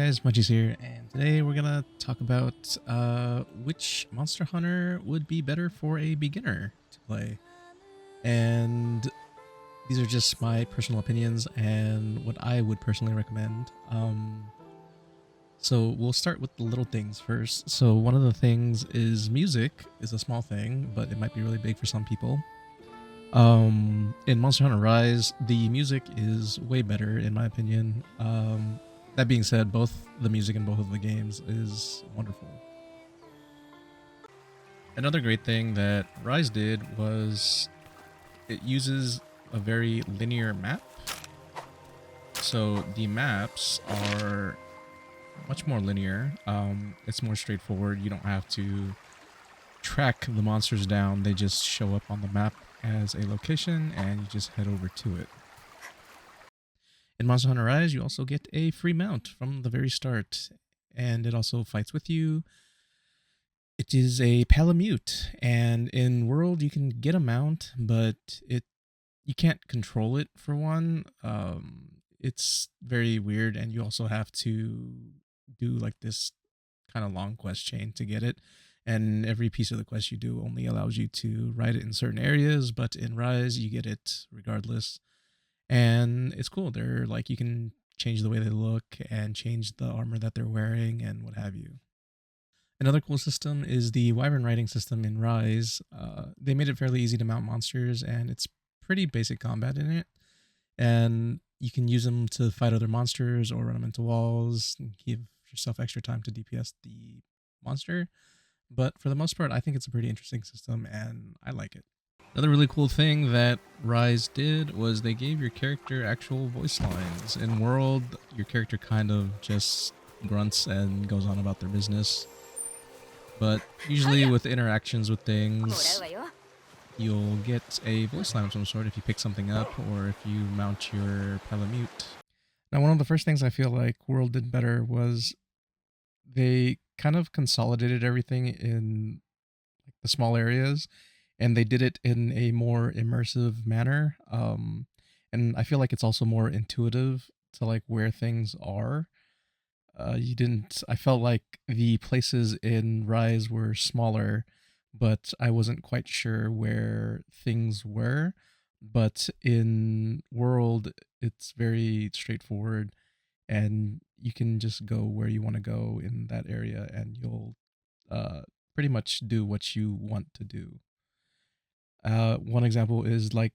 guys, Muncheez here, and today we're gonna talk about which Monster Hunter would be better for a beginner to play. And these are just my personal opinions and what I would personally recommend. So we'll start with the little things first. So one of the things is music is a small thing, but it might be really big for some people. In Monster Hunter Rise, the music is way better in my opinion. That being said, both the music in both of the games is wonderful. Another great thing that Rise did was it uses a very linear map. So the maps are much more linear. It's more straightforward. You don't have to track the monsters down. They just show up on the map as a location and you just head over to it. In Monster Hunter Rise, you also get a free mount from the very start, and it also fights with you. It is a Palamute, and in World you can get a mount, but you can't control it for one. It's very weird, and you also have to do like this kind of long quest chain to get it. And every piece of the quest you do only allows you to ride it in certain areas, but in Rise you get it regardless. And it's cool. They're like, you can change the way they look and change the armor that they're wearing and what have you. Another cool system is the Wyvern riding system in Rise. They made it fairly easy to mount monsters, and it's pretty basic combat in it. And you can use them to fight other monsters or run them into walls and give yourself extra time to DPS the monster. But for the most part, I think it's a pretty interesting system, and I like it. Another really cool thing that Rise did was they gave your character actual voice lines. In World, your character kind of just grunts and goes on about their business. But usually with interactions with things, you'll get a voice line of some sort if you pick something up or if you mount your Palamute. Now, one of the first things I feel like World did better was they kind of consolidated everything in the small areas, and they did it in a more immersive manner. And I feel like it's also more intuitive to like where things are. You didn't. I felt like the places in Rise were smaller, but I wasn't quite sure where things were. But in World, it's very straightforward, and you can just go where you want to go in that area, and you'll pretty much do what you want to do. One example is like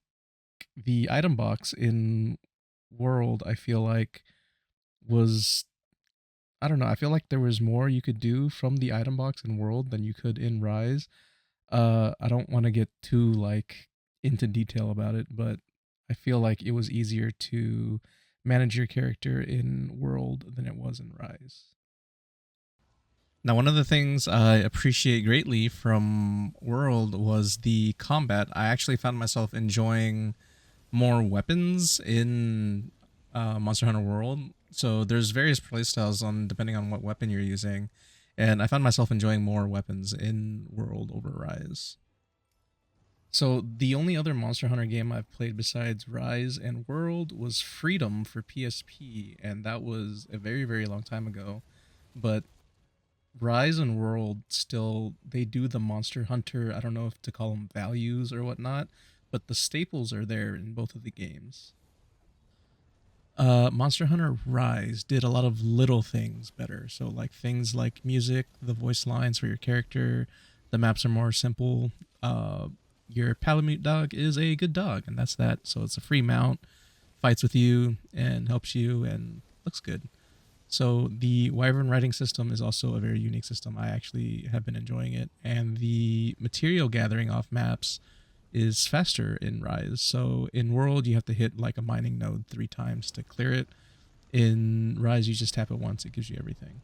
the item box in World, I feel like was, I don't know, I feel like there was more you could do from the item box in World than you could in Rise. I don't want to get too like into detail about it, but I feel like it was easier to manage your character in World than it was in Rise. Now, one of the things I appreciate greatly from World was the combat. I actually found myself enjoying more weapons in Monster Hunter World. So there's various playstyles on depending on what weapon you're using, and I found myself enjoying more weapons in World over Rise. So the only other Monster Hunter game I've played besides Rise and World was Freedom for PSP, and that was a very, very long time ago. But Rise and World still, they do the Monster Hunter, I don't know if to call them values or whatnot, but the staples are there in both of the games. Monster Hunter Rise did a lot of little things better. So like things like music, the voice lines for your character, the maps are more simple. Your Palamute dog is a good dog, and that's that. So it's a free mount, fights with you and helps you and looks good. So the Wyvern riding system is also a very unique system. I actually have been enjoying it, and the material gathering off maps is faster in Rise. So in World, you have to hit like a mining node 3 times to clear it. In Rise, you just tap it once, it gives you everything.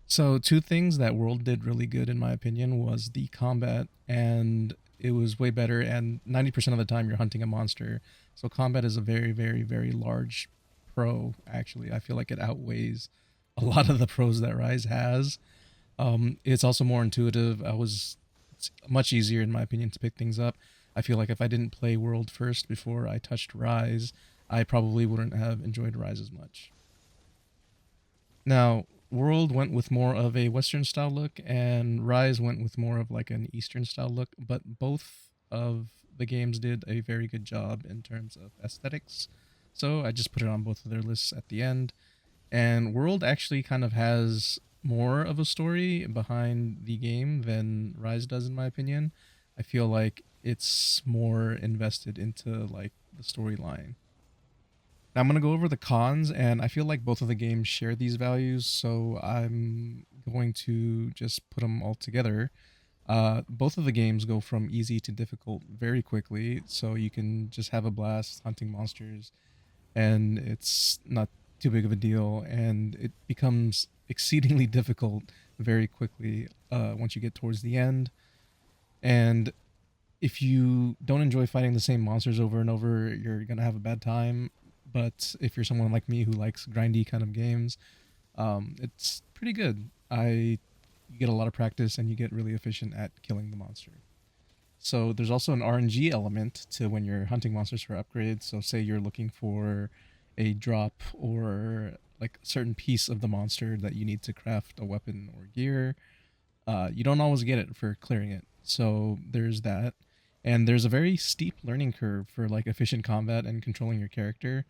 So two things that World did really good, in my opinion, was the combat, and it was way better. And 90% of the time, you're hunting a monster. So combat is a very, very, very large pro. Actually, I feel like it outweighs a lot of the pros that Rise has. It's also more intuitive. It's much easier, in my opinion, to pick things up. I feel like if I didn't play World first before I touched Rise, I probably wouldn't have enjoyed Rise as much. Now, World went with more of a Western style look, and Rise went with more of like an Eastern style look, but both of the games did a very good job in terms of aesthetics. So I just put it on both of their lists at the end. And World actually kind of has more of a story behind the game than Rise does, in my opinion. I feel like it's more invested into like the storyline. Now I'm going to go over the cons, and I feel like both of the games share these values, so I'm going to just put them all together. Both of the games go from easy to difficult very quickly, so you can just have a blast hunting monsters, and it's not too big of a deal, and it becomes exceedingly difficult very quickly once you get towards the end. And if you don't enjoy fighting the same monsters over and over, you're gonna have a bad time. But if you're someone like me who likes grindy kind of games, it's pretty good. You get a lot of practice and you get really efficient at killing the monster. So there's also an RNG element to when you're hunting monsters for upgrades. So say you're looking for a drop or like a certain piece of the monster that you need to craft a weapon or gear, you don't always get it for clearing it. So there's that. And there's a very steep learning curve for like efficient combat and controlling your character.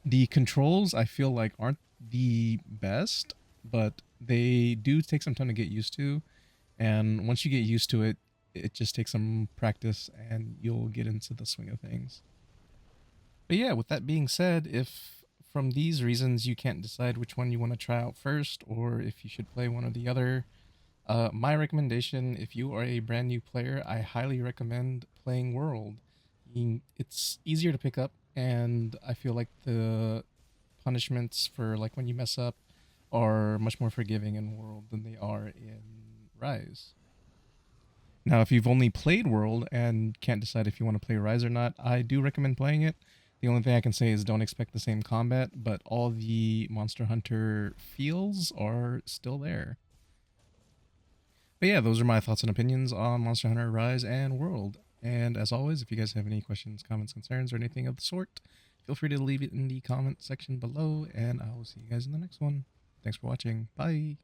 The controls I feel like aren't the best, but they do take some time to get used to. And once you get used to it, it just takes some practice and you'll get into the swing of things. But yeah, with that being said, if from these reasons you can't decide which one you want to try out first or if you should play one or the other, my recommendation, if you are a brand new player, I highly recommend playing World. It's easier to pick up, and I feel like the punishments for like when you mess up are much more forgiving in World than they are in Rise. Now, if you've only played World and can't decide if you want to play Rise or not, I do recommend playing it. The only thing I can say is don't expect the same combat, but all the Monster Hunter feels are still there. But yeah, those are my thoughts and opinions on Monster Hunter Rise and World. And as always, if you guys have any questions, comments, concerns, or anything of the sort, feel free to leave it in the comment section below, and I will see you guys in the next one. Thanks for watching. Bye.